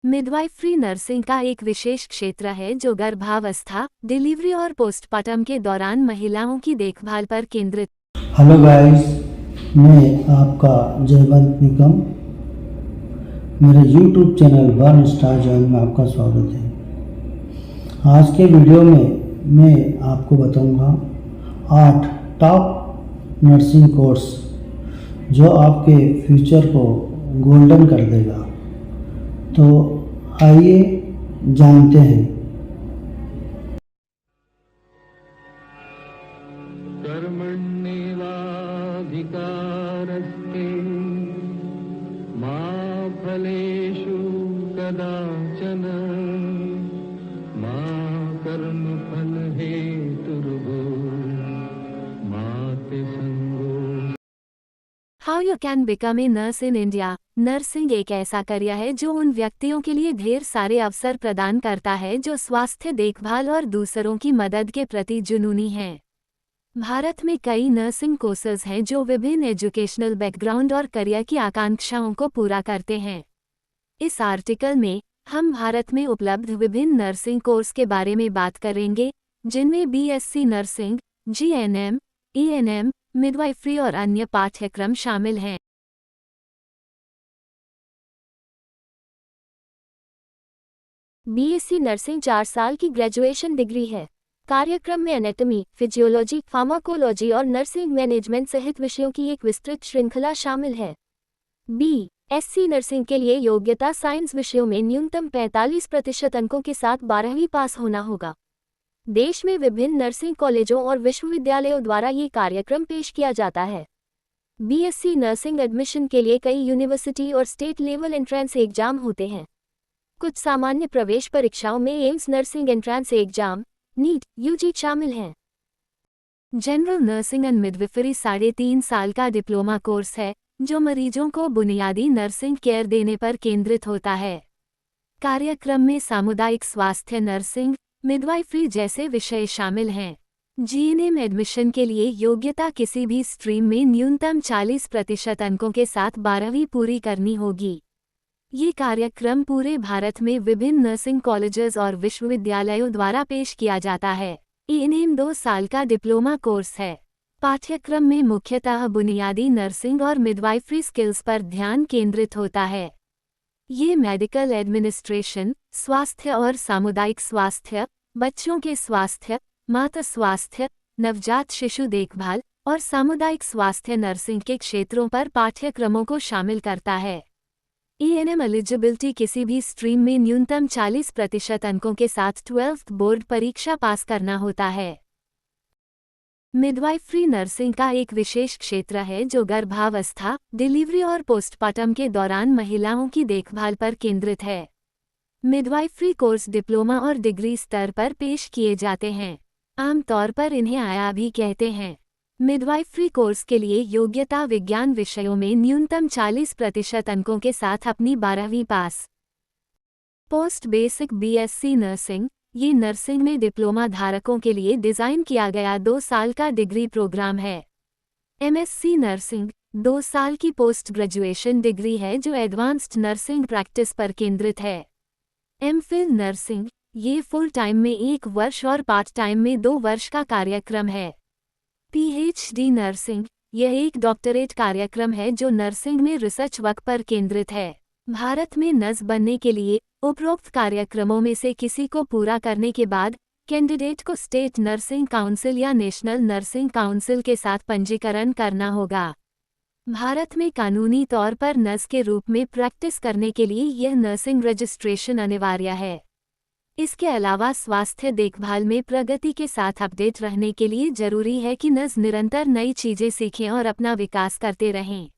Midwifery nursing का एक विशेष क्षेत्र है जो गर्भावस्था, डिलीवरी और पोस्टपार्टम के दौरान महिलाओं की देखभाल पर केंद्रित। हेलो गाइस, मैं आपका जयवंत निगम। मेरे YouTube channel one star join में आपका स्वागत है। आज के वीडियो में मैं आपको बताऊंगा 8 टॉप नर्सिंग कोर्स जो आपके फ्यूचर को गोल्डन कर देगा। तो आइए जानते हैं। कर्मण्येवाधिकारस्ते मा फलेषु कदाचन मा कर्मफलहेतुर्भूः मा ते संगो। How you can become a nurse in India. Nursing एक ऐसा करियर है जो उन व्यक्तियों के लिए ढेर सारे अवसर प्रदान करता है जो स्वास्थ्य देखभाल और दूसरों की मदद के प्रति जुनूनी हैं। भारत में कई नर्सिंग कोर्सेज हैं जो विभिन्न एजुकेशनल बैकग्राउंड और करियर की आकांक्षाओं को पूरा करते हैं। इस आर्टिकल में हम भारत में उपलब्ध विभिन्न नर्सिंग कोर्स के बारे में बात करेंगे, जिनमें BSc nursing, GNM, ENM, midwifery और अन्य पाठ्यक्रम शामिल हैं। बीएससी नर्सिंग 4 साल की ग्रेजुएशन डिग्री है। कार्यक्रम में एनाटॉमी, फिजियोलॉजी, फार्माकोलॉजी और नर्सिंग मैनेजमेंट सहित विषयों की एक विस्तृत श्रृंखला शामिल है। बीएससी नर्सिंग के लिए योग्यता साइंस विषयों में न्यूनतम 45% अंकों के साथ 12वीं पास होना होगा। देश में विभिन्न नर्सिंग कॉलेजों और विश्वविद्यालयों द्वारा ये कार्यक्रम पेश किया जाता है। बीएससी नर्सिंग एडमिशन के लिए कई यूनिवर्सिटी और स्टेट लेवल एंट्रेंस एग्जाम होते हैं। कुछ सामान्य प्रवेश परीक्षाओं में AIIMS nursing entrance exam, NEET, UG शामिल हैं। जनरल नर्सिंग एंड मिडवाइफरी 3.5 साल का डिप्लोमा कोर्स है जो मरीजों को बुनियादी नर्सिंग केयर देने पर केंद्रित होता है। कार्यक्रम में सामुदायिक स्वास्थ्य नर्सिंग, मिडवाइफरी जैसे विषय शामिल हैं। जीएनएम एडमिशन के लिए योग्यता किसी भी स्ट्रीम में न्यूनतम 40% अंकों के साथ 12वीं पूरी करनी होगी। ये कार्यक्रम पूरे भारत में विभिन्न नर्सिंग कॉलेजेस और विश्वविद्यालयों द्वारा पेश किया जाता है। ईएनएम 2 साल का डिप्लोमा कोर्स है। पाठ्यक्रम में मुख्यतः बुनियादी नर्सिंग और मिडवाइफरी स्किल्स पर ध्यान केंद्रित होता है। ये मेडिकल एडमिनिस्ट्रेशन, स्वास्थ्य और सामुदायिक स्वास्थ्य, बच्चों के स्वास्थ्य, माता स्वास्थ्य, नवजात शिशु देखभाल और सामुदायिक स्वास्थ्य नर्सिंग के क्षेत्रों पर पाठ्यक्रमों को शामिल करता है। ईएनएम एलिजिबिलिटी किसी भी स्ट्रीम में न्यूनतम 40% अंकों के साथ 12th बोर्ड परीक्षा पास करना होता है। मिडवाइफरी नर्सिंग का एक विशेष क्षेत्र है जो गर्भावस्था, डिलीवरी और पोस्टपार्टम के दौरान महिलाओं की देखभाल पर केंद्रित है। मिडवाइफरी कोर्स डिप्लोमा और डिग्री स्तर पर पेश किए जाते हैं। आमतौर पर इन्हें आया भी कहते हैं। मिडवाइफरी कोर्स के लिए योग्यता विज्ञान विषयों में न्यूनतम 40% अंकों के साथ अपनी 12वीं पास। पोस्ट बेसिक बीएससी नर्सिंग, ये नर्सिंग में डिप्लोमा धारकों के लिए डिज़ाइन किया गया 2 साल का डिग्री प्रोग्राम है। एमएससी नर्सिंग 2 साल की पोस्ट ग्रेजुएशन डिग्री है जो एडवांस्ड नर्सिंग प्रैक्टिस पर केंद्रित है। एमफिल नर्सिंग, ये फुल टाइम में 1 वर्ष और पार्ट टाइम में 2 वर्ष का कार्यक्रम है। पीएचडी नर्सिंग, यह एक डॉक्टरेट कार्यक्रम है जो नर्सिंग में रिसर्च वर्क पर केंद्रित है। भारत में नर्स बनने के लिए उपरोक्त कार्यक्रमों में से किसी को पूरा करने के बाद कैंडिडेट को स्टेट नर्सिंग काउंसिल या नेशनल नर्सिंग काउंसिल के साथ पंजीकरण करना होगा। भारत में कानूनी तौर पर नर्स के रूप में प्रैक्टिस करने के लिए यह नर्सिंग रजिस्ट्रेशन अनिवार्य है। इसके अलावा स्वास्थ्य देखभाल में प्रगति के साथ अपडेट रहने के लिए जरूरी है कि नर्स निरंतर नई चीजें सीखें और अपना विकास करते रहें।